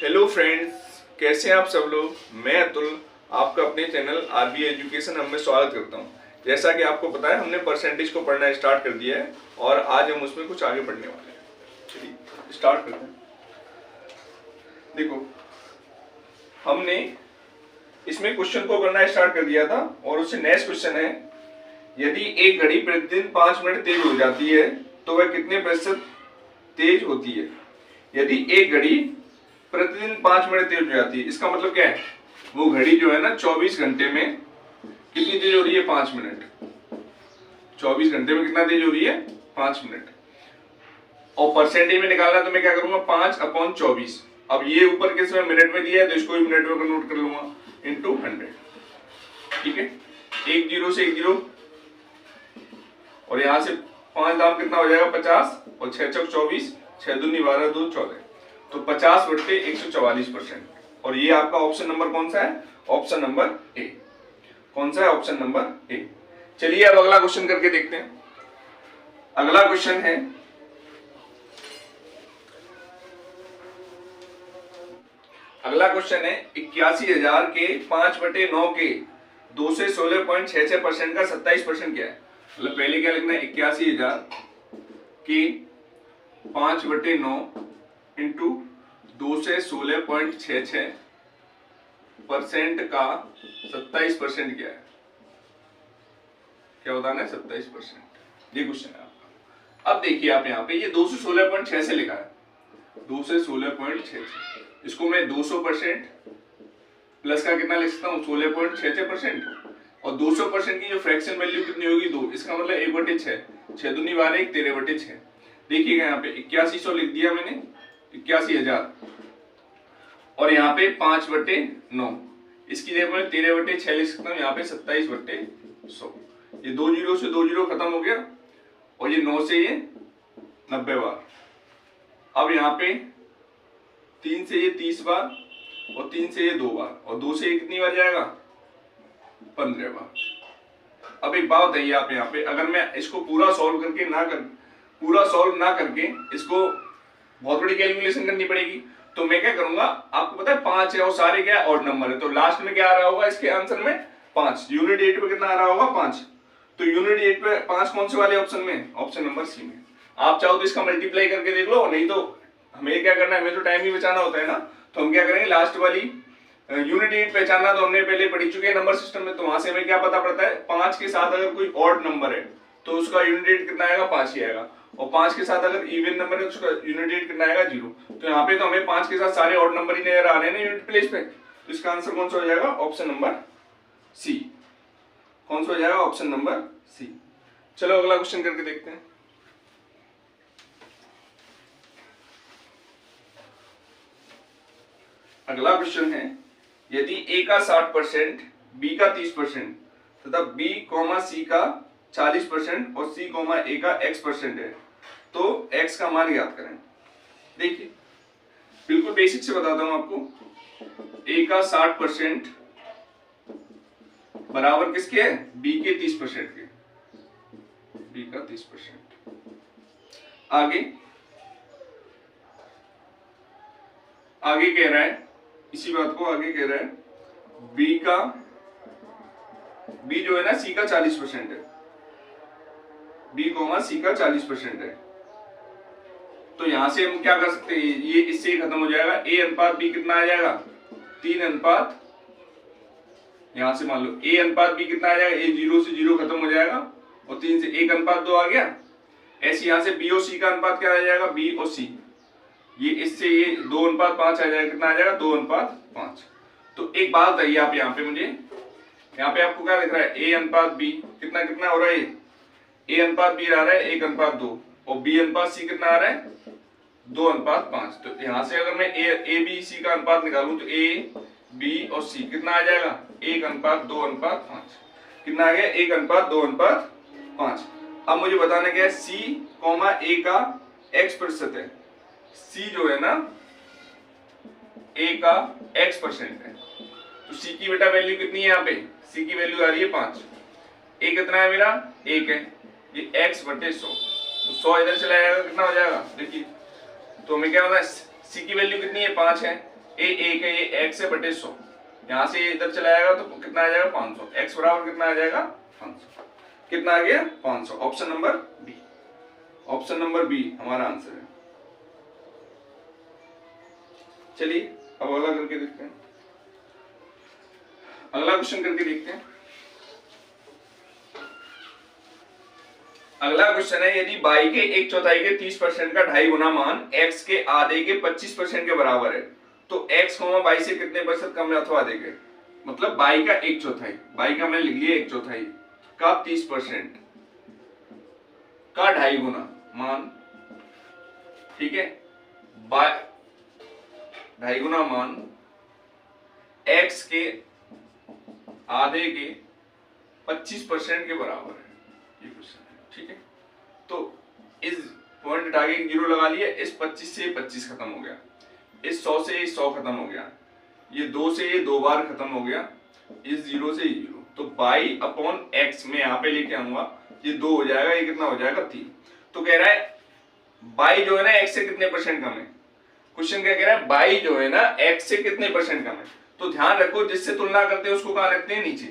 Hello friends, कैसे हैं आप सब लोग। मैं अतुल आपका अपने चैनल आरबी एजुकेशन हब में स्वागत करता हूं। जैसा कि आपको पता है, हमने परसेंटेज को पढ़ना स्टार्ट कर दिया है और आज हम उसमें कुछ आगे बढ़ने वाले हैं। चलिए स्टार्ट करते हैं। देखो, हमने इसमें क्वेश्चन को करना स्टार्ट कर दिया था और उससे नेक्स्ट क्वेश्चन है, यदि एक घड़ी प्रतिदिन 5 मिनट तेज हो जाती है तो वह कितने प्रतिशत तेज होती है। यदि एक घड़ी प्रतिदिन 5 मिनट तेज हो जाती है, इसका मतलब क्या है, वो घड़ी जो है ना 24 घंटे में कितनी तेज हो रही है, 5 मिनट। 24 घंटे में कितना तेज हो रही है, 5 मिनट। और परसेंटेज में निकालना तो मैं क्या करूंगा, 5/24। अब ये ऊपर के समय मिनट में दिया है तो इसको भी मिनट में कन्वर्ट कर लूंगा इंटू 100। ठीक है, 1 0 से 1 0 और यहां से 5 दाम कितना हो जाएगा, 50 और 6 चौक 24, 6 दूनी 12, 2 14, तो 50/144%। और ये आपका ऑप्शन नंबर कौन सा है, ऑप्शन नंबर ए। कौन सा है, ऑप्शन नंबर ए। चलिए अब अगला क्वेश्चन करके देखते हैं। अगला क्वेश्चन है, अगला क्वेश्चन है 81,000 के 5/9 के 2 से 16.66% का 27% क्या है। मतलब पहले क्या लिखना है, 81,000 के 5/9 इंटू 2 से 16.66% का 27% क्या है। क्या होता है, 27%। ये क्वेश्चन है आपका। अब देखिए आप यहाँ पे ये 2 से 16.6 से लिखा है, 2 से 16.66, इसको मैं 200% प्लस का कितना लिख सकता हूँ, 16.66%। और 200% की जो फ्रैक्शन वैल्यू कितनी होगी, 2, इसका मतलब 1/6, 6 दूनी 12, 13/6। देखिएगा यहाँ पे 8100 लिख दिया मैंने, 81,000 और यहाँ पे 5/9, इसकी जगह मैं 13/6 लिख सकता हूँ, यहाँ पे 27/100। ये 2 0 से 2 0 खत्म हो गया और ये 9 से ये 90 बार। अब यहाँ पे 3 से ये 30 बार और 3 से ये 2 बार और 2 से ये कितनी बार जाएगा, 15 बार। अब एक बात बताइए आप यहाँ पे, अगर मैं इसको पूरा सॉल्व ना करके इसको बहुत बड़ी कैलकुलेशन करनी पड़ेगी, तो मैं क्या करूंगा, आपको पता है 5 है और सारे क्या ऑड नंबर है, तो लास्ट में क्या आ रहा होगा इसके आंसर में, 5। यूनिट 8 पे कितना आ रहा होगा, 5। तो यूनिट 8 पे 5 कौन से वाले ऑप्शन में, ऑप्शन नंबर सी में। आप चाहो तो इसका मल्टीप्लाई करके देख लो, नहीं तो हमें क्या करना है, हमें तो टाइम ही बचाना होता है ना, तो हम क्या करेंगे, लास्ट वाली यूनिट 8 पहचानना तो हमने पहले पढ़ी चुके हैं नंबर सिस्टम में, तो वहां से हमें क्या पता पड़ता है, 5 के साथ अगर कोई ऑड नंबर है तो उसका यूनिट 8 कितना आएगा, 5 ही आएगा। और 5 के साथ अगर इवन नंबर है तो उसका यूनिट 8 कितना आएगा, 0। तो यहाँ पे तो हमें 5 के साथ सारे ऑड नंबर ही नजर आ रहे हैं ना यूनिट प्लेस पे, तो इसका आंसर कौन सा हो जाएगा, ऑप्शन नंबर सी। कौन सा हो जाएगा, ऑप्शन नंबर सी। चलो अगला क्वेश्चन करके देखते हैं। अगला क्वेश्चन है, यदि a का 60%, b का 30% तथा b, c का 40% और c, a का x% है, तो x का मान ज्ञात करें। देखिए बिल्कुल बेसिक से बताता हूं आपको, a का 60% बराबर किसके है, b के 30% के, b का 30%। आगे कह रहा है, इसी बात को आगे कह रहा है, b जो है ना c का 40% है, b, c का 40% है, तो यहां से हम क्या कर सकते हैं, ये इससे खत्म हो जाएगा, a/b कितना आ जाएगा, 3 यहां से मान लो a/b कितना आ जाएगा, a 0 से 0 खत्म हो जाएगा और 3 से 1/2 आ गया। ऐसे यहां से b और c का अनुपात क्या आ जाएगा, b और c, ये इससे ये 2:5 आ जाएगा, कितना आ जाएगा, 2:5। तो एक बात बताइए आप यहाँ पे मुझे, यहाँ पे आपको क्या दिख रहा है, a/b कितना कितना हो रहा है, a/b आ रहा है 1:2 और b/c कितना आ रहा है, 2:5। तो यहाँ से अगर मैं a b c का अनुपात निकालूं तो a b और c कितना आ जाएगा, 1:2:5, कितना आ गया, 1:2:5। अब मुझे बताना क्या है, c, a का x% है, c जो है ना a का x% है, तो c की बेटा वैल्यू कितनी है, यहाँ पे c की वैल्यू आ रही है 5, a कितना है मेरा, 1 है, ये x/100, तो 100 इधर चला जाएगा, कितना हो जाएगा, देखिए तो हमें क्या होता है, c की वैल्यू कितनी है, 5 है, ये एक है, ये x है बटे 100, यहाँ से ये इधर चला जाएगा तो कितना आ जाएगा 500, x बराबर कितना आ जाएगा 500, कितना आ गया 500। Option number B, option number B हमारा आंसर है। चलिए अब अगला करके देखते हैं, अगला क्वेश्चन करके देखते हैं। अगला क्वेश्चन है, यदि y के 1/4 के 30% का 2.5 गुना मान x के आधे के 25% के बराबर है तो x, y से कितने % कम है अथवा अधिक है। मतलब y का 1/4, y का मैंने लिख लिया 1/4 का 30% का 2.5 गुना मान, ठीक है, 2.5 गुना मान x के आधे के 25% के बराबर है, ये क्वेश्चन है, ठीक है। तो इस पॉइंट हटा के 0 लगा लिया, इस 25 से 25 खत्म हो गया, इस 100 से 100 खत्म हो गया, ये 2 से ये 2 बार खत्म हो गया, इस 0 से 0, तो y अपॉन x में यहाँ पे लेके आऊंगा, ये 2 हो जाएगा, ये कितना हो जाएगा 3। तो कह रहा है y जो है ना x से कितने % कम है। क्वेश्चन क्या कह रहा है, y जो है ना x से कितने % कम है। तो ध्यान रखो जिससे तुलना करते हैं उसको कहाँ रखते हैं, नीचे।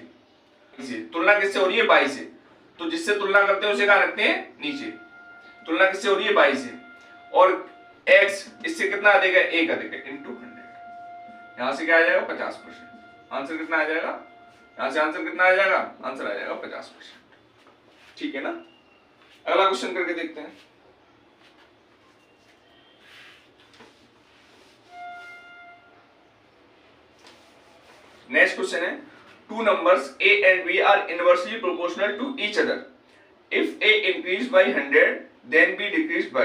तुलना किससे हो रही है, y से, तो जिससे तुलना करते हैं उसे कहाँ रखते हैं, नीचे। तुलना किससे हो रही है, y से, और x इससे कितना अधिक है, 1 अधिक है, इंटू 100। यहां से क्या आ जाएगा 50%। आंसर कितना आ जाएगा, यहां से आंसर कितना आ जाएगा, आंसर आ जाएगा 50%, ठीक है ना। अगला क्वेश्चन करके देखते हैं। नेक्स्ट क्वेश्चन है, two numbers a and b are inversely proportional to each other. If a increased by 100 then b decreased by।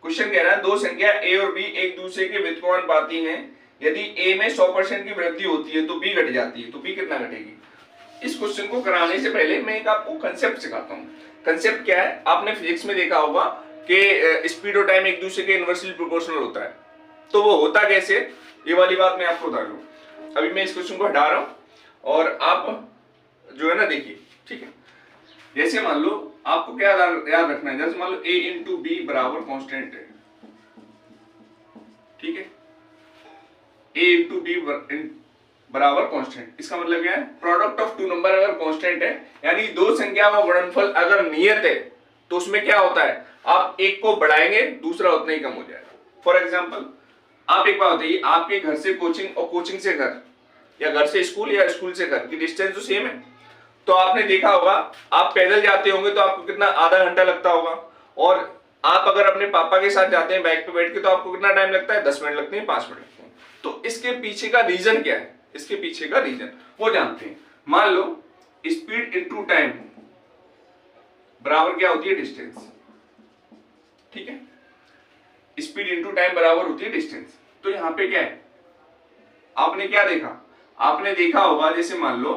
Question कह रहा है दो संख्या a और b एक दूसरे के व्युत्क्रमानुपाती हैं, यदि a में 100% की वृद्धि होती है तो b घट जाती है, तो b कितना घटेगी। इस क्वेश्चन को कराने से पहले मैं एक आपको कंसेप्ट सिखाता हूँ। कंसेप्ट क्या है, आपने फिजिक्स में देखा होगा कि स्पीड और टाइम एक दूसरे के इनवर्सली प्रोपोर्शनल होता है। तो वो होता कैसे, ये वाली बात मैं आपको बता दूं। अभी मैं इस क्वेश्चन को हटा रहा हूं और आप जो है ना देखिए, ठीक है। जैसे मान लो आपको क्या याद रखना है, जैसे मान लो a इंटू बी बराबर कॉन्स्टेंट है, ठीक है, a इंटू बी बराबर कांस्टेंट। इसका मतलब क्या है, प्रोडक्ट ऑफ टू नंबर अगर कांस्टेंट है, यानी दो संख्या का गुणनफल अगर नियत है, तो उसमें क्या होता है, आप एक को बढ़ाएंगे दूसरा उतना ही कम हो जाएगा। फॉर एग्जांपल, आप एक बात बताइए, आपके घर से कोचिंग और कोचिंग से घर, या घर से स्कूल या स्कूल से घर की डिस्टेंस तो सेम है, तो आपने देखा होगा आप पैदल जाते होंगे तो आपको कितना, आधा घंटा लगता होगा, और आप अगर अपने पापा के साथ जाते हैं बाइक पे बैठ के तो आपको कितना टाइम लगता है, 10 मिनट लगते हैं, 5 मिनट लगते हैं। तो इसके पीछे का रीजन क्या है, इसके पीछे का रीजन वो जानते हैं। मान लो स्पीड इनटू टाइम बराबर क्या होती है, डिस्टेंस, ठीक है, स्पीड इनटू टाइम बराबर होती है डिस्टेंस। तो यहां पे क्या है, आपने क्या देखा, आपने देखा होगा जैसे मान लो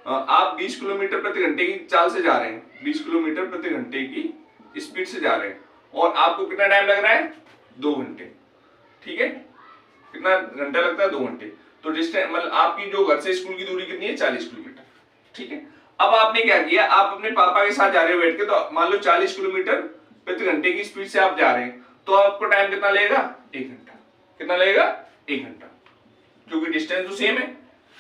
आप 20 किलोमीटर प्रति घंटे की चाल से जा रहे हैं, 20 किलोमीटर प्रति घंटे की स्पीड से जा रहे हैं, और आपको कितना टाइम लग रहा है, 2 घंटे, ठीक है, कितना घंटा लगता है, 2 घंटे। तो डिस्टेंस मतलब आपकी जो घर से स्कूल की दूरी कितनी है, 40 किलोमीटर, ठीक है। अब आपने क्या किया, आप अपने पापा के साथ जा रहे हो बैठ के, तो मान लो 40 किलोमीटर प्रति घंटे की स्पीड से आप जा रहे हैं, तो आपको टाइम कितना लगेगा, 1 घंटा। कितना लगेगा, 1 घंटा, क्योंकि डिस्टेंस तो सेम है।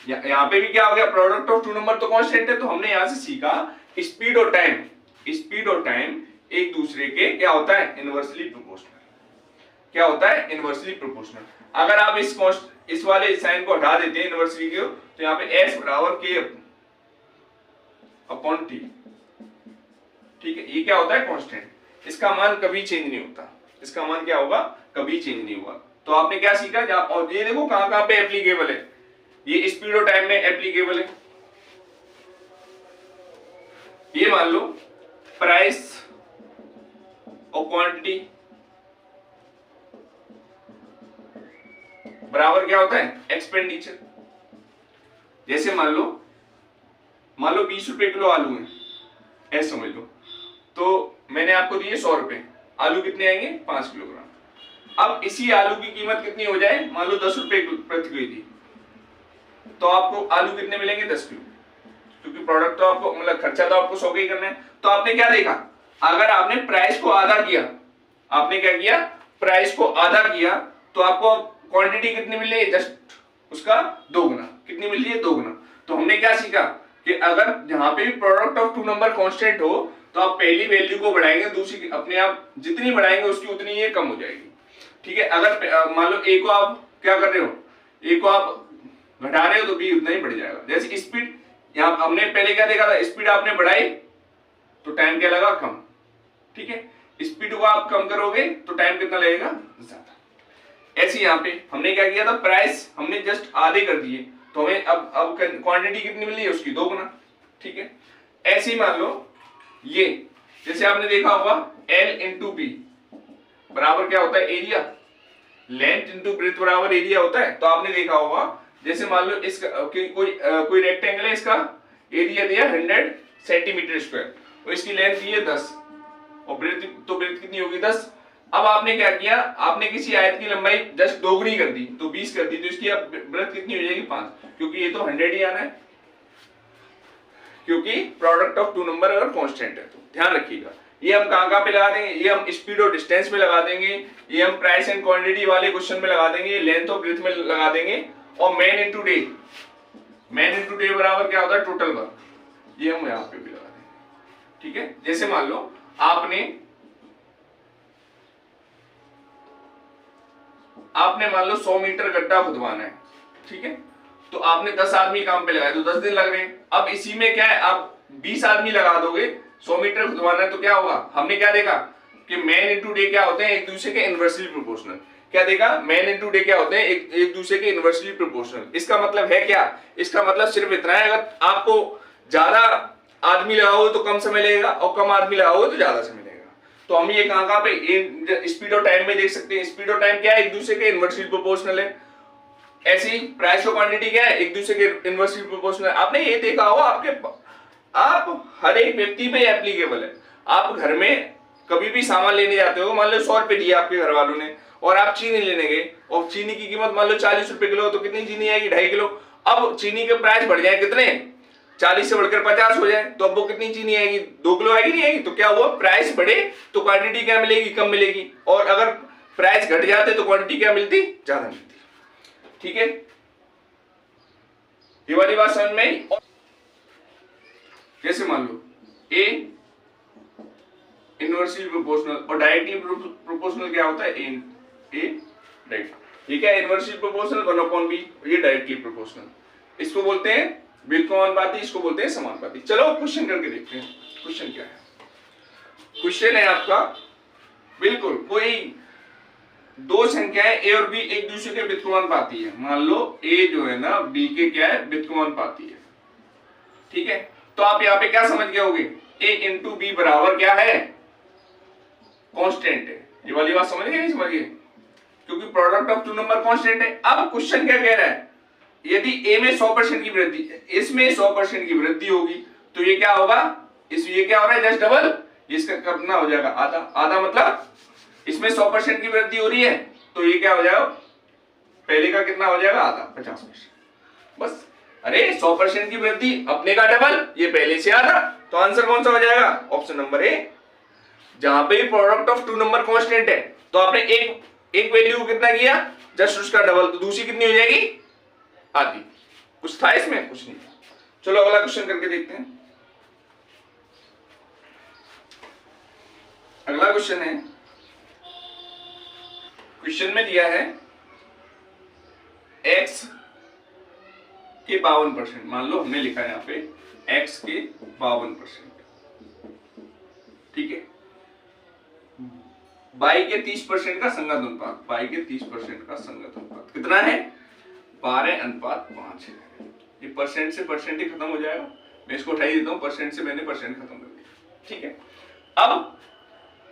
यहाँ पे भी क्या हो गया, प्रोडक्ट ऑफ टू नंबर तो कांस्टेंट है, तो हमने यहां से सीखा स्पीड और टाइम, स्पीड और टाइम एक दूसरे के क्या होता है, इनवर्सली प्रोपोर्शनल। क्या होता है, इनवर्सली प्रोपोर्शनल। अगर आप इस वाले साइन को हटा देते हैं इनवर्सली के, तो यहाँ पे s बराबर k अपॉन t, ठीक है, ये क्या होता है, कांस्टेंट। इसका मान कभी चेंज नहीं होता, इसका मान क्या होगा, कभी चेंज नहीं हुआ। तो आपने क्या सीखा, और ये देखो कहां कहां पे एप्लीकेबल है, ये स्पीड और टाइम में एप्लीकेबल है। ये मान लो प्राइस और क्वांटिटी बराबर क्या होता है, एक्सपेंडिचर। जैसे मान लो 20 रुपए किलो आलू है, ऐसे समझ लो, तो मैंने आपको दिए 100 रुपए, आलू कितने आएंगे, 5 किलोग्राम। अब इसी आलू की कीमत कितनी हो जाए, मान लो 10 रुपए प्रति केजी, तो आपको आलू कितने मिलेंगे, 10 किलो, क्योंकि प्रोडक्ट तो आपको मतलब खर्चा तो आपको 100 का ही करना है। तो आपने क्या देखा, अगर आपने प्राइस को आधा किया, आपने क्या किया, प्राइस को आधा किया, तो आपको क्वांटिटी कितनी मिल रही है, जस्ट उसका दोगुना। कितनी मिल रही है, दोगुना। तो हमने क्या सीखा कि अगर जहां पे भी product of two number constant हो तो आप पहली वैल्यू को बढ़ाएंगे, दूसरी अपने आप जितनी बढ़ाएंगे उसकी उतनी ये कम हो जाएगी। ठीक है, अगर मान लो ए को आप क्या कर रहे हो, ए को आप घटा रहे हो तो बी उतना ही बढ़ जाएगा। जैसे स्पीड, यहां हमने पहले क्या देखा था, स्पीड आपने बढ़ाई तो टाइम क्या लगा, कम। ठीक है, स्पीड को आप कम करोगे तो टाइम कितना लगेगा, ज्यादा। ऐसे यहाँ पे हमने क्या किया था, प्राइस हमने जस्ट आधे कर दिए तो हमें अब क्वांटिटी कितनी मिली है, उसकी दोगुना। ठीक है, ऐसे ही मान लो ये, जैसे आपने देखा होगा L इंटू बी बराबर क्या होता है, एरिया। लेंथ इंटू ब्रेथ बराबर एरिया होता है। तो आपने देखा होगा जैसे मान लो इसका कोई रेक्टेंगल है, इसका एरिया दिया 100 सेंटीमीटर स्क्वायर और इसकी लेंथ दी है 10 और ब्रेथ, तो ब्रेथ कितनी होगी, 10। अब आपने क्या किया, आपने किसी आयत की लंबाई जस्ट दोगुनी कर दी, तो 20 कर दी, तो इसकी अब ब्रेथ कितनी हो जाएगी, 5, क्योंकि ये तो 100 ही आना है, क्योंकि प्रोडक्ट ऑफ टू नंबर अगर कांस्टेंट है। तो ध्यान रखिएगा, ये हम कहां पे लगा देंगे, ये हम स्पीड और डिस्टेंस में लगा देंगे, ये हम प्राइस एंड क्वांटिटी वाले क्वेश्चन में लगा देंगे, लेंथ और ब्रेथ में लगा देंगे, और man into day, man into day बराबर क्या होता है, टोटल वर्क, ये हम यहां पे भी लगा देंगे। ठीक है, जैसे मान लो आपने मान लो 100 मीटर गड्ढा खुदवाना है। ठीक है, तो आपने 10 आदमी काम पे लगाए तो 10 दिन लग रहे हैं। अब इसी में क्या है, आप 20 आदमी लगा दोगे, 100 मीटर खुदवाना है, तो क्या होगा, हमने क्या देखा कि मैन इंटू डे क्या होते हैं, एक दूसरे के इनवर्सली प्रोपोर्शनल। क्या देखा, मैन इंटू डे क्या होते हैं, एक दूसरे के इनवर्सली प्रोपोर्शनल। इसका मतलब है क्या, इसका मतलब सिर्फ इतना है, अगर आपको ज्यादा आदमी लगाओगे तो कम समय लगेगा और कम आदमी लगाओगे तो ज्यादा समय लगेगा। तो हम ये कहां पे स्पीड और टाइम में देख सकते हैं, स्पीड और टाइम क्या है, एक दूसरे के इनवर्सली प्रोपोर्शनल है। ऐसे ही प्राइस और क्वांटिटी क्या है, एक दूसरे के इनवर्सली प्रोपोर्शनल है। आपने ये देखा हो, आप हर एक व्यक्ति पे एप्लीकेबल है। आप घर में कभी भी सामान लेने जाते हो, मान लो 100 रुपए दिए आपके घर वालों ने, और आप चीनी लेने गए और चीनी की कीमत मान लो 40 रुपए किलो, तो कितनी चीनी आएगी, 2.5 किलो। अब चीनी के प्राइस बढ़ जाए, कितने, 40 से बढ़कर 50 हो जाए, तो अब वो कितनी चीनी आएगी, 2 किलो आएगी, नहीं आएगी। तो क्या हुआ, प्राइस बढ़े तो क्वांटिटी क्या मिलेगी, कम मिलेगी, और अगर प्राइस घट जाते तो क्वांटिटी क्या मिलती, ज्यादा मिलती। ठीक है, ये वाली बात समझ में आई। जैसे मान लो ए इनवर्सली प्रोपोर्शनल और डायरेक्टली प्रोपोर्शनल क्या होता है, ए डायरेक्ट। ठीक है, इनवर्सली प्रोपोर्शनल 1/b, ये डायरेक्टली प्रोपोर्शनल, इसको बोलते हैं व्युत्क्रमानुपाती, इसको बोलते हैं समानुपाती। चलो क्वेश्चन करके देखते हैं, क्वेश्चन क्या है। क्वेश्चन है आपका, बिल्कुल कोई दो संख्याएं ए और बी एक दूसरे के व्युत्क्रमानुपाती है। मान लो ए जो है ना बी के क्या है, व्युत्क्रमानुपाती है। ठीक है, तो आप यहाँ पे क्या समझ गए होगे, ए इंटू बी बराबर क्या है, कांस्टेंट है। ये वाली बात समझ गए, नहीं समझ गए, क्योंकि product of two number constant है। अब क्वेश्चन क्या कह रहा है, यदि ए में 100% की वृद्धि, इसमें 100% की वृद्धि होगी तो ये क्या होगा, ये क्या हो रहा है, जस्ट डबल, इसका कितना हो जाएगा, आधा। आधा मतलब इसमें 100% की वृद्धि हो रही है तो ये क्या हो जाएगा, पहले का कितना हो जाएगा, आधा, 50%। बस, अरे 100% की वृद्धि, अपने का डबल, ये पहले से आधा, तो आंसर कौन सा हो जाएगा, ऑप्शन नंबर ए। जहां पे product of two number constant है तो आपने एक वैल्यू कितना किया, जस्ट उसका डबल, तो दूसरी कितनी हो जाएगी, आधी। कुछ था इसमें, कुछ नहीं था। चलो अगला क्वेश्चन करके देखते हैं। अगला क्वेश्चन है, क्वेश्चन में दिया है x के 52%, मान लो हमने लिखा है यहाँ पे x के 52%। ठीक है, y के 30% का संगत अनुपात, y के 30% का संगत अनुपात कितना है, 12:5 है। ये परसेंट से परसेंट ही खत्म हो जाएगा, मैं इसको उठा ही देता हूं, परसेंट से मैंने परसेंट खत्म कर दिया। ठीक है, अब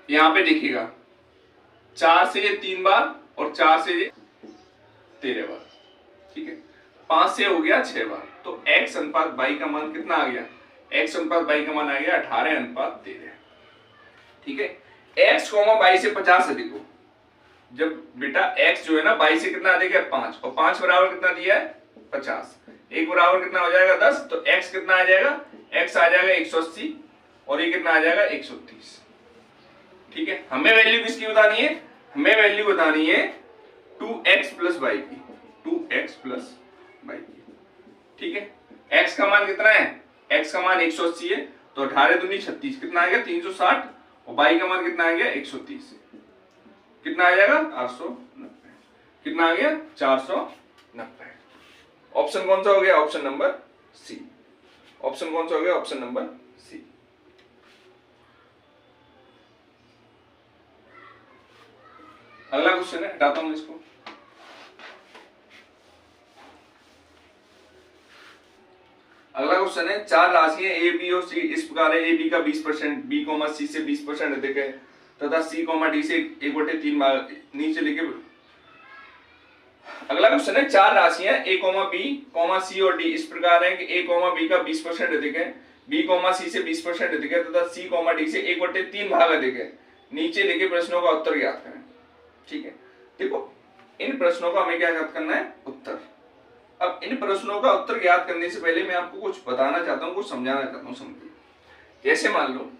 यहां पे देखिएगा 4 से ये 3 बार और 4 से ये 13 बार। ठीक है, 5 से हो गया 6 बार, तो x अनुपात y का मान कितना आ गया, x अनुपात y का मान आ गया 18:13। ठीक है, x, y से 50 अधिक हो, जब बेटा x जो है ना y से कितना अधिक है, 5, और 5 बराबर कितना दिया है, 50, 1 बराबर कितना हो जाएगा, 10, तो x कितना आ जाएगा, x आ जाएगा 180 और ये कितना आ जाएगा, 130। ठीक है, हमें वैल्यू किसकी बतानी है, हमें वैल्यू बतानी है 2x प्लस वाई की, 2x प्लस वाई की, ठीक है। x का मान कितना है, x का मान 180 है, तो 18 दूनी 36, कितना आ गया 360, और y का मान कितना आ गया 130, कितना आ जाएगा 490, कितना आ गया 490। ऑप्शन कौन सा हो गया, ऑप्शन नंबर सी। ऑप्शन कौन सा हो गया, ऑप्शन नंबर सी। अगला क्वेश्चन है, हटाता हूं इसको। अगला क्वेश्चन है, चार राशियां ए बी और सी इस प्रकार है, ए बी का 20%, बी कॉमा सी से 20% अधिक है तथा सी कॉमा डी से 1/3 भाग नीचे लिखे। अगला क्वेश्चन है, चार राशियां ए कॉमा बी कॉमा सी और डी इस प्रकार है कि ए कॉमा बी का 20% अधिक है, बी कॉमा सी से 20% अधिक है तथा सी कॉमा डी से 1/3 भाग अधिक है, नीचे लिखे प्रश्नों का उत्तर ज्ञात करें। ठीक है, देखो इन प्रश्नों का हमें क्या ज्ञात करना है, उत्तर। अब इन प्रश्नों का उत्तर ज्ञात करने से पहले मैं आपको कुछ बताना चाहता हूं, कुछ समझाना चाहता हूं, समझिए। जैसे मान लो,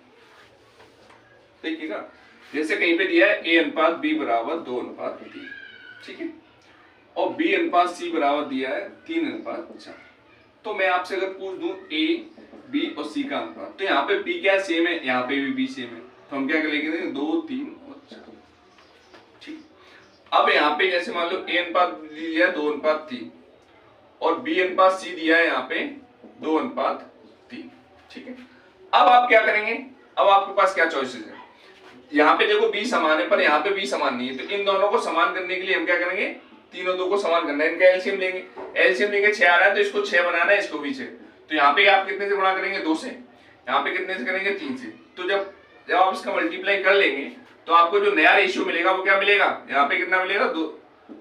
देखिएगा, जैसे कहीं पे दिया है ए अनुपात बी बराबर 2:3, ठीक है, और बी अनुपात सी बराबर दिया है 3:4। तो मैं आपसे अगर पूछ दूं ए बी और सी का अनुपात, तो यहाँ पे बी क्या सेम है, यहाँ पे भी बी सेम है, तो हम क्या करेंगे 2, 3 और 4, ठीक। अब यहाँ पे जैसे मान लो ए अनुपात दिया है 2:3 और बी अनुपात सी दिया है यहाँ पे 2:3, ठीक है। अब आप क्या करेंगे, अब आपके पास क्या चॉइसेस है, यहाँ पे देखो बी समान है पर यहाँ पे बी समान नहीं है, तो इन दोनों को समान करने के लिए हम क्या करेंगे, तीनों दो को समान करना है, इनका एलसीएम लेंगे। एलसीएम लेके 6 आ रहा है तो इसको 6 बनाना है, इसको भी 6, तो यहाँ पे आप कितने से गुणा करेंगे, 2 से, यहाँ पे कितने से करेंगे, 3 से। तो जब आप इसका मल्टीप्लाई कर लेंगे तो आपको जो नया रेशियो मिलेगा वो क्या मिलेगा, यहाँ पे कितना मिलेगा 2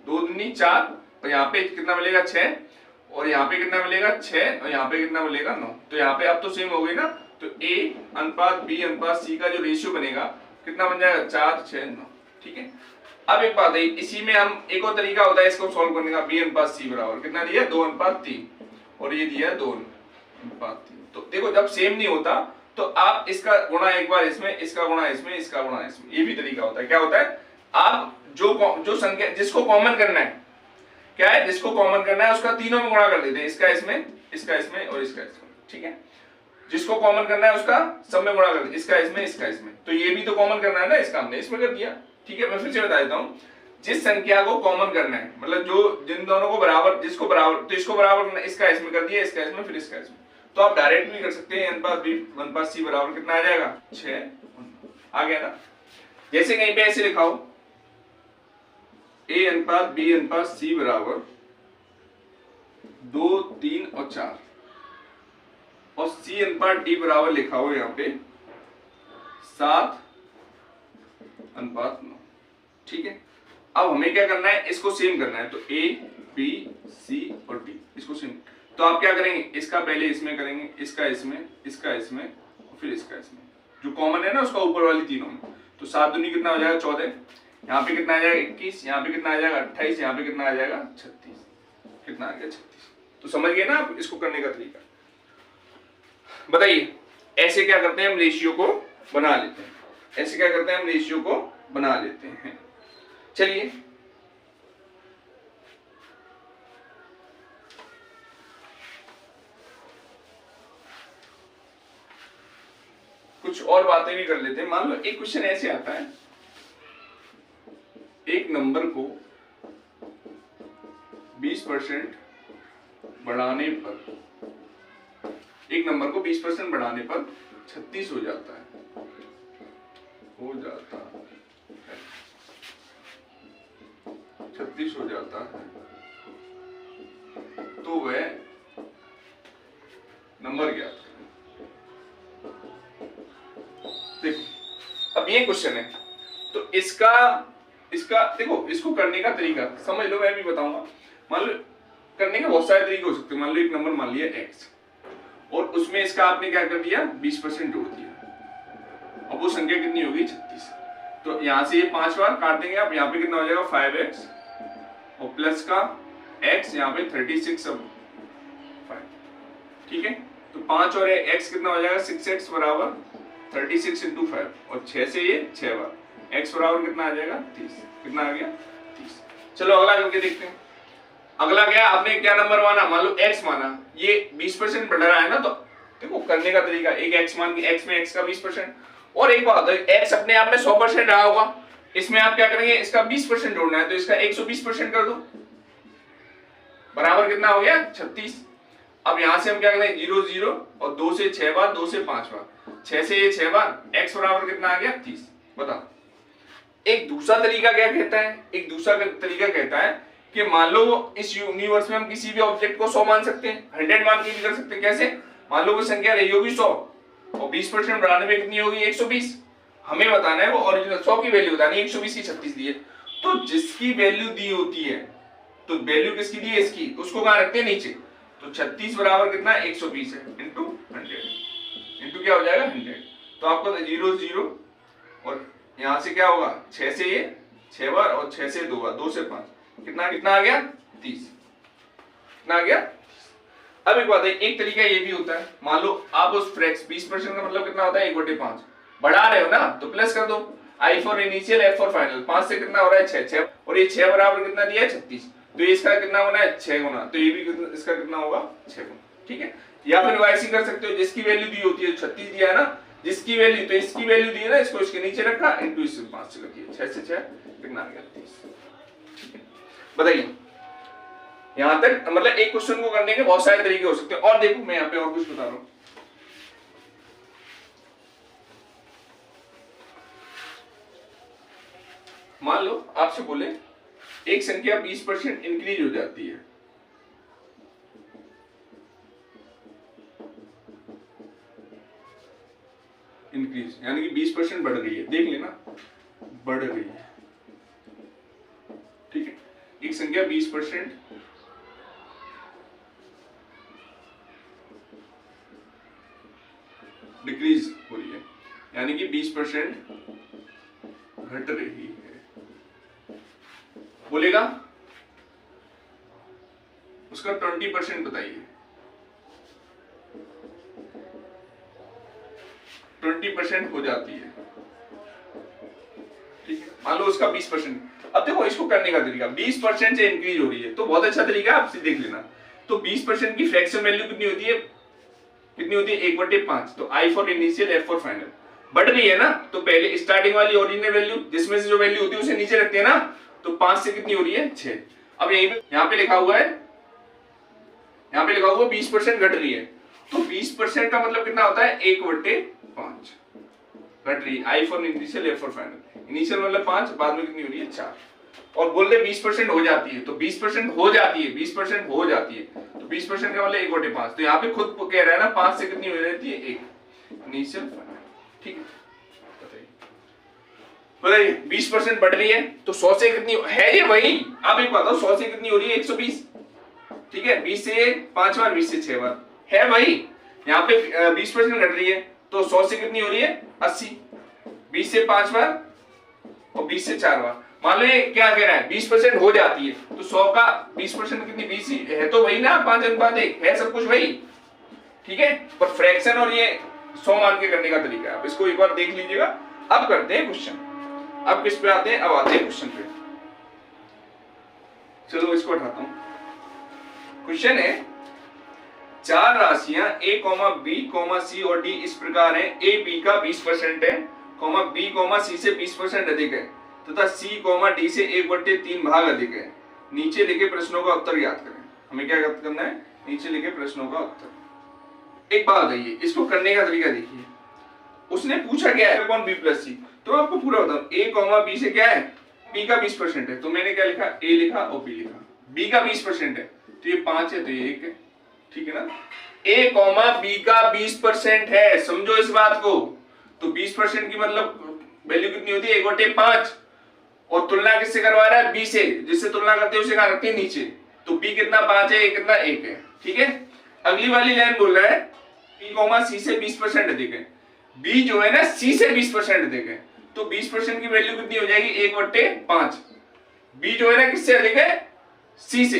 दूनी 4, और यहाँ पे कितना मिलेगा 6, और यहाँ पे कितना मिलेगा 6, और यहाँ पे कितना मिलेगा 9। तो यहाँ पे अब तो सेम हो गई ना, तो ए अनुपात बी अनुपात सी का जो रेशियो बनेगा कितना बन जाएगा, 4, 6, 9, ठीक है। अब एक बात है, इसी में हम एक और तरीका होता है इसको सॉल्व करने का, बी अनुपात सी बराबर कितना दिया है 2:3 और ये दिया है 2:3। तो देखो जब सेम नहीं होता तो आप इसका गुणा एक बार इसमें, इसका गुणा इसमें, इसका गुणा इसमें, ये भी तरीका होता है। क्या होता है, आप जो संख्या जिसको कॉमन करना है, क्या है जिसको कॉमन करना है उसका तीनों में गुणा कर देते हैं, इसका इसमें, इसका इसमें और इसका इसमें, ठीक है। जिसको कॉमन करना है उसका सब में गुणा कर देते, इसका इसमें, इसका इसमें, तो ये भी तो कॉमन करना है ना, इसका हमने इसमें कर दिया, ठीक है। मैं फिर से बता देता हूँ, जिस संख्या को कॉमन करना है, मतलब जो जिन दोनों को बराबर, जिसको बराबर, तो इसको बराबर करना, इसका इसमें कर दिया, इसका इसमें, फिर इसका इसमें, तो आप डायरेक्ट भी कर सकते हैं, अनुपात बी अनुपात सी बराबर कितना आ जाएगा 6, आ गया ना। जैसे कहीं पे ऐसे लिखा हो, ए अनुपात बी अनुपात सी बराबर 2, 3 और 4, और सी अनुपात डी बराबर लिखा हो यहाँ पे 7:9, ठीक है। अब हमें क्या करना है, इसको सेम करना है, तो ए बी सी और डी इसको सेम, तो आप क्या करेंगे, इसका पहले इसमें करेंगे, इसका इसमें, इसका इसमें और फिर इसका इसमें, जो कॉमन है ना उसका ऊपर वाली तीनों में, तो 7 दूनी कितना हो जाएगा 14, यहाँ पे कितना आ जाएगा 21, यहाँ पे कितना आ जाएगा 28, यहाँ पे कितना आ जाएगा 36, कितना आ गया 36। तो समझ गए ना आप इसको करने का तरीका। बताइए ऐसे क्या करते हैं, हम रेशियो को बना लेते हैं, ऐसे क्या करते हैं, हम रेशियो को बना लेते हैं। चलिए कुछ और बातें भी कर लेते हैं। मान लो एक क्वेश्चन ऐसे आता है, एक नंबर को 20% बढ़ाने पर, एक नंबर को 20% बढ़ाने पर 36 हो जाता है, हो जाता है 36 हो जाता है, तो वह नंबर क्या था। देखो अब ये क्वेश्चन है, तो इसका देखो इसको करने का तरीका समझ लो, मैं भी बताऊंगा। मान लो करने के बहुत सारे तरीके हो सकते हैं। मान लो एक नंबर मान लिया x और उसमें इसका आपने क्या कर दिया 20% जोड़ दिया, अब वो संख्या कितनी होगी 36। तो यहां से ये 5 बार काट देंगे आप, यहाँ पे कितना हो जाएगा 5x और प्लस का x, यहाँ पे 36 अब 5, ठीक है। तो 5 और x कितना हो जाएगा 6x बराबर 36 इंटू 5, और 6 से ये 6 बार, x बराबर कितना आ जाएगा 30, कितना आ गया 30। चलो अगला करके देखते हैं। अगला क्या, आपने क्या नंबर माना, मान लो x माना, ये 20% बढ़ रहा है ना, तो देखो करने का तरीका, एक x मान के x में x का 20%, और एक बात है x अपने आप में 100% रहा होगा, इसमें आप क्या करेंगे, इसका 20% जोड़ना है, तो इसका 120% कर दो, बराबर कितना हो गया 36। अब यहां से हम क्या करें, 0 0 और 2 से 6 बार, 2 से 5 बार, 6 से ये 6 बार, x बराबर कितना आ गया 30। बताओ एक दूसरा तरीका क्या कहता है, एक दूसरा तरीका कहता है कि मान लो इस यूनिवर्स में हम किसी भी ऑब्जेक्ट को 100 मान सकते हैं, 100 मान के भी कर सकते हैं। कैसे, मान लो वो संख्या रही होगी 100 और 20% बढ़ाने में कितनी होगी 120, हमें बताना है वो ओरिजिनल 100 की वैल्यू बतानी है, 120 की 36 दी है, तो जिसकी वैल्यू दी होती है, तो वैल्यू किसकी दी है इसकी, उसको कहां रखते हैं नीचे, तो 36 बराबर कितना 120 है इंटू 100, इंटू क्या हो जाएगा 100, तो आपको 0 0 और यहां से क्या होगा 6 से ये 6 बार और 6 से 2 बार, 2 से 5, कितना कितना आ गया 30, कितना आ गया। अब एक बात है, एक तरीका ये भी होता है, मान लो आप उस फ्रैक्शन 20% का मतलब कितना होता है 1/5, बढ़ा रहे हो ना तो प्लस कर दो, I for initial F for final, 5 से कितना हो रहा है 6 और ये 6 बराबर कितना दिया है 36, तो ये इसका कितना होना है 6 गुना, तो ये भी इसका कितना होगा 6 गुना, ठीक है। या फिर वैसे कर सकते हो, जिसकी वैल्यू दी होती है 36 दिया है ना, जिसकी वैल्यू, तो इसकी वैल्यू दी है ना, इसको इसके नीचे रखा इंटू इससे 5 से रखिए, 6 से 6 कितना आ गया 30। बताइए यहां तक, मतलब एक क्वेश्चन को करने के बहुत सारे तरीके हो सकते हैं। और देखो मैं यहाँ पे और कुछ बता रहा हूं, मान लो आपसे बोले एक संख्या 20% इंक्रीज हो जाती है, इंक्रीज यानी कि 20% बढ़ रही है, देख लेना बढ़ रही है, ठीक है। एक संख्या 20% डिक्रीज हो रही है, यानी कि 20% घट रही है, बोलेगा उसका 20% बताइए, 20% हो जाती है, ठीक है। मान लो उसका 20%, अब देखो इसको करने का तरीका, 20% से इंक्रीज हो रही है तो बहुत अच्छा तरीका है, आपसे देख लेना। तो 20% की फ्रैक्शन वैल्यू कितनी होती है, कितनी होती है 1/5, तो I for initial F for final, बढ़ रही है ना, तो पहले स्टार्टिंग वाली ओरिजिनल वैल्यू जिसमें से जो वैल्यू होती है उसे नीचे रखते हैं ना, तो 5 से कितनी हो रही है 6। अब यहाँ पे लिखा हुआ है, यहाँ पे लिखा हुआ 20% घट रही है, तो 20% का मतलब कितना होता है 1/5 घट रही है, I for initial F for final, initial मतलब 5, बाद में कितनी हो रही है 4, और बोल दे 20% हो जाती है, तो 20% हो जाती है, 20% हो जाती है, तो 20% का मतलब 1/5, तो यहाँ पे खुद कह रहा है ना 5 से कितनी हो जाती है 1 इनिशियल फाइनल, ठीक है। बताइए 20% बढ़ रही है तो 100 से कितनी है, ये वही, आप एक बताओ 100 से कितनी हो रही है 120, ठीक है, 20 से 5 बार, 20 से 6 बार, है वही। यहाँ पे 20% घट रही है तो 100 से कितनी हो रही है 80, 20 से 5 बार और 20 से 4 बार। मान लो ये क्या कह रहा है 20% हो जाती है, तो 100 का 20% कितनी 20 ही है, तो वही ना 5:1 है, सब कुछ वही, ठीक है। पर फ्रैक्शन और ये 100 मान के करने का तरीका है, आप इसको एक बार देख लीजिएगा। अब करते हैं क्वेश्चन, अब किस पे आते हैं, अब आते हैं क्वेश्चन पे। चलो इसको उठाता हूं। क्वेश्चन है 4 राशियां A, B, C और D इस प्रकार हैं, A B का 20% है, B, C से 20% अधिक है तथा C, D से 1/3 भाग अधिक है। नीचे लिखे प्रश्नों का उत्तर ज्ञात करें। हमें क्या करना है, नीचे लिखे प्रश्नों का उत्तर। एक बात बताइए, इसको करने का तरीका देखिए, उसने पूछा क्या है B + C, तो आपको पूरा बताऊं A, B से क्या है, B का 20% है, तो मैंने क्या लिखा A लिखा और B लिखा। B का 20% है तो ये 5 है, तो ये 1 है, ठीक है ना। A, B का 20% है, समझो इस बात को, तो 20% की मतलब वैल्यू कितनी होती है 1/5, और तुलना किससे करवा रहा है B से, जिससे तुलना करते हैं उसे कहां रखते हैं नीचे, तो B कितना 5 है, A कितना 1 है, ठीक है। अगली वाली लाइन बोल रहा है B, C से 20% अधिक है, B जो है ना C से 20% अधिक है, तो 20% की वैल्यू कितनी हो जाएगी 1/5। B जो है ना किससे अधिक है, C से,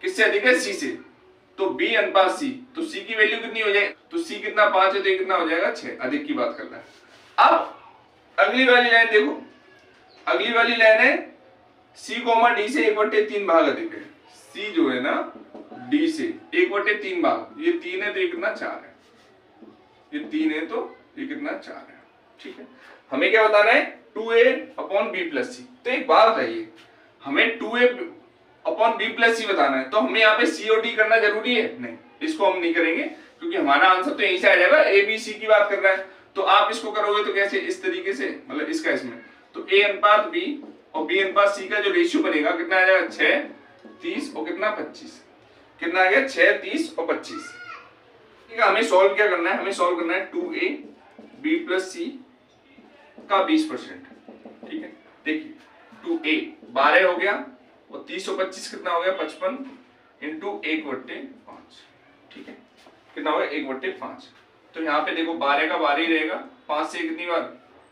किससे अधिक है C से, तो B अनुपात C, तो C की वैल्यू कितनी हो जाएगी, तो C कितना 5 है तो ये कितना हो जाएगा 6, अधिक की बात कर रहा है। अब अगली वाली लाइन देखो, अगली वाली लाइन है सी कोमा डी से 1/3 भाग अधिक है। सी जो है ना डी से 1/3 भाग, ये 3 है तो ये कितना 4 है, ये 3 है तो ये कितना 4 है। ठीक है, हमें क्या बताना है 2a/b+c। तो एक बात बताइए, हमें 2a/b+c बताना है तो हमें यहाँ पे सी और डी करना जरूरी है? नहीं, इसको हम नहीं करेंगे क्योंकि हमारा आंसर तो यहीं से आ जाएगा, ए बी सी की बात कर रहा है। तो आप इसको करोगे तो कैसे, इस तरीके से, मतलब इसका इसमें, तो a अनुपात b और b अनुपात c का जो रेशियो बनेगा कितना आ जाएगा 6, 30 और कितना 25। कितना आ गया 6, 30 और 25। ठीक है, हमें सॉल्व क्या करना है, हमें सॉल्व करना है 2ab+c का 20%। ठीक है, देखिए 2a 12 हो गया और 30 और 25 कितना हो गया 55 इंटू 1/5। ठीक है, कितना हो गया 1/5। तो यहाँ पे देखो 12 का 12 ही रहेगा, 5 से कितनी बार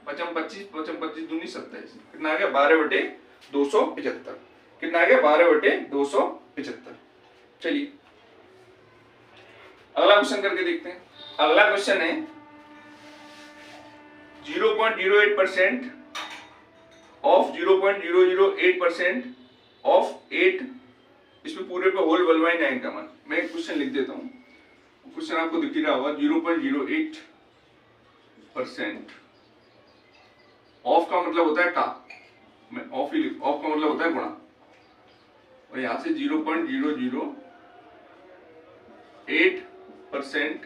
55 25, 55 दूनी 27, कितना आ गया 12/275। कितना आ गया 12/275। चलिए अगला क्वेश्चन करके देखते हैं। अगला क्वेश्चन है 0.08% ऑफ 0.008% ऑफ 8, इसमें पूरे पे होल बलवाई 9 का मान। मैं एक क्वेश्चन लिख देता हूँ, क्वेश्चन आपको दिख ही रहा होगा। 0.08% ऑफ का मतलब होता है का, मैं ऑफ ही लिख, ऑफ का मतलब होता है गुणा, और यहां से 0.008%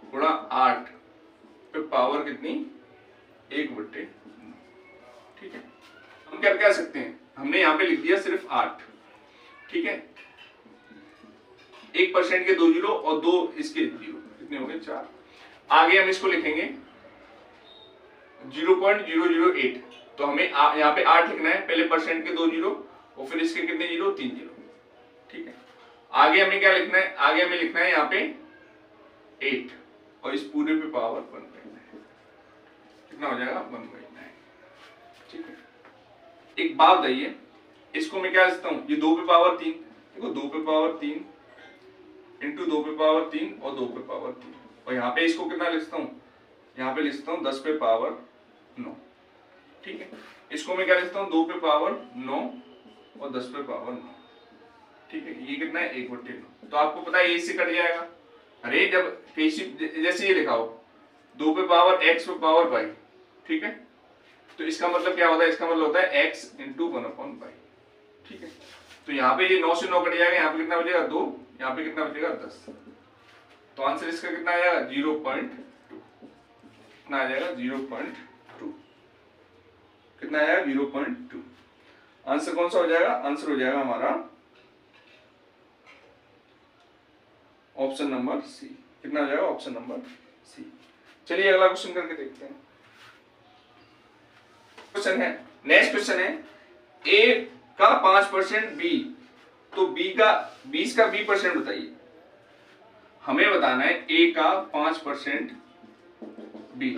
गुणा 8 पे पावर कितनी 1/9। ठीक है, हम क्या कह सकते हैं, हमने यहाँ पे लिख दिया सिर्फ 8। ठीक है, 1% के 2 जीरो और 2 इसके जीरो, कितने हो गए 4। आगे हम इसको लिखेंगे 0.008, तो हमें यहाँ पे 8 लिखना है, पहले परसेंट के 2 जीरो और फिर इसके कितने जीरो 3 जीरो। ठीक है, आगे हमें क्या लिखना है, आगे हमें लिखना है यहाँ पे 8 और इस पूरे पे पावर 1/9, कितना हो जाएगा 1/9। ठीक है, एक बात बताइए, इसको मैं क्या लिखता हूँ, ये 2 पे पावर 3, देखो 2 पे पावर 3 इंटू 2 पे पावर 3 और 2 पे पावर 3, और यहाँ पे इसको कितना लिखता हूँ, यहाँ पे लिखता हूँ 10 पे पावर 9। ठीक है, इसको मैं क्या लिखता हूँ 2 पे पावर 9 और 10 पे पावर 9। ठीक है, ये कितना है 1/9। तो आपको पता है ये इससे कट जाएगा। अरे जब जैसे ये लिखा हो 2 पे पावर x पे पावर y, ठीक है, तो इसका मतलब क्या होता है, इसका मतलब होता है x इंटू 1/y। ठीक है, तो यहाँ पे ये 9 से 9 कट जाएगा, यहाँ पे कितना बचेगा 2, यहाँ पे कितना बचेगा 10। तो आंसर इसका कितना आ जाएगा 0.2। कितना आ जाएगा 0.2। कितना आया 0.2। आंसर कौन सा हो जाएगा, आंसर हो जाएगा हमारा ऑप्शन नंबर सी। कितना हो जाएगा ऑप्शन नंबर सी। चलिए अगला क्वेश्चन करके देखते हैं। क्वेश्चन है, नेक्स्ट क्वेश्चन है ए का 5% बी, तो बी का 20 का b% बताइए। हमें बताना है ए का 5% बी,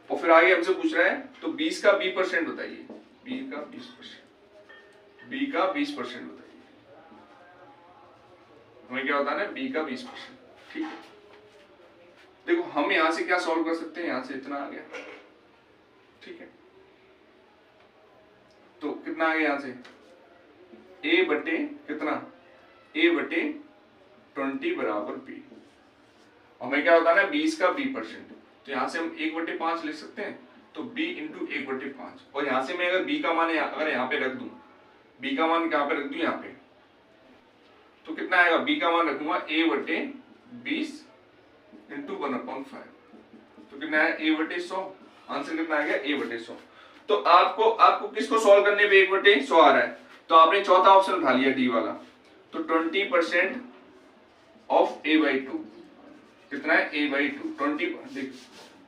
और फिर आगे हमसे पूछ रहा है तो 20 का b% बताइए। बी का 20%, बी का 20% बताइए। हमें क्या बताना है, बी का 20%। ठीक है, देखो हम यहां से क्या सॉल्व कर सकते हैं, यहां से इतना आ गया। ठीक है, तो कितना आ गया यहां से a बटे कितना, a बटे 20 बराबर b। हमें क्या बताना है 20 का b%, तो यहां से हम 1/5 लिख सकते हैं, तो b इंटू 1/5। और यहां से मैं अगर b का मान अगर यहाँ पे रख दूं, b का मान कहां पे रख दूं, यहाँ पे, तो कितना आएगा, b का मान रखूंगा a बटे 20 इंटू 1/5, तो कितना है a बटे 100। आंसर कितना आ गया a बटे 100। तो आपको किसको सॉल्व करने पे 1/100 आ रहा है, तो आपने चौथा ऑप्शन उठा लिया डी वाला, तो 20% ऑफ a/2। कितना है a/2 20।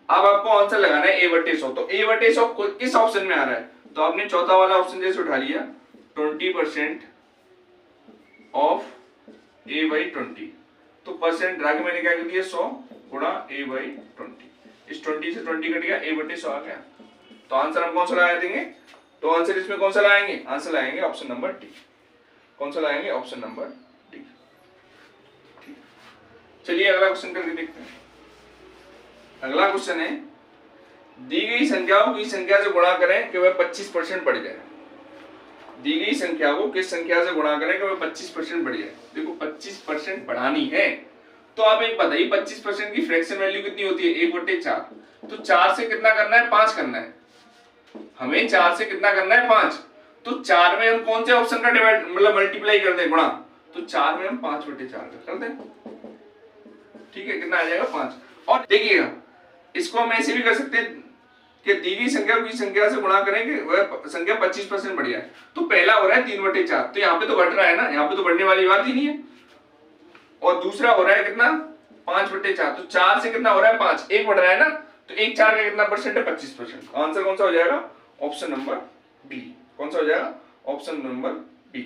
अब आपको आंसर लगाना है a/100, तो a/100 किस ऑप्शन में आ रहा है, तो आपने चौथा वाला ऑप्शन जैसे उठा लिया 20% ऑफ a/20, तो परसेंट ड्रा के मैंने क्या कर दिया 100 गुणा a/20, इस 20 से 20 कट गया, a/100 आ गया। तो आंसर हम कौन सा लगा देंगे, तो आंसर इसमें कौन सा लगाएंगे, आंसर लगाएंगे ऑप्शन नंबर डी। कौन सा लगाएंगे, ऑप्शन नंबर डी। चलिए अगला क्वेश्चन करके देखते हैं। अगला क्वेश्चन है, दी गई संख्याओं की संख्या से गुणा करें कि वह 25% बढ़ जाए। दी गई संख्या को किस संख्या से गुणा करें कि 25% बढ़ी है। देखो 25% बढ़ानी है तो आप एक बताइए 25% की फ्रैक्शन वैल्यू कितनी होती है 1/4। तो 4 से कितना करना है 5 करना है हमें, 4 से कितना करना है 5। तो 4 में हम कौन से ऑप्शन का डिवाइड मतलब मल्टीप्लाई कर दें गुणा, तो 4 में हम 5/4 कर दें, ठीक है कितना आ जाएगा 5। और देखिएगा इसको हम ऐसे भी कर सकते हैं कि दी गई संख्या को संख्या से गुणा करेंगे वह संख्या 25% बढ़िया है। तो पहला हो रहा है 3/4, तो यहाँ पे तो घट रहा है ना, यहाँ पे तो बढ़ने वाली बात ही नहीं है। और दूसरा हो रहा है कितना 5/4, तो 4 से कितना हो रहा है 5, 1 बढ़ रहा है ना, तो 1 4 का कितना परसेंट है 25%। आंसर कौन सा हो जाएगा ऑप्शन नंबर बी। कौन सा हो जाएगा ऑप्शन नंबर बी।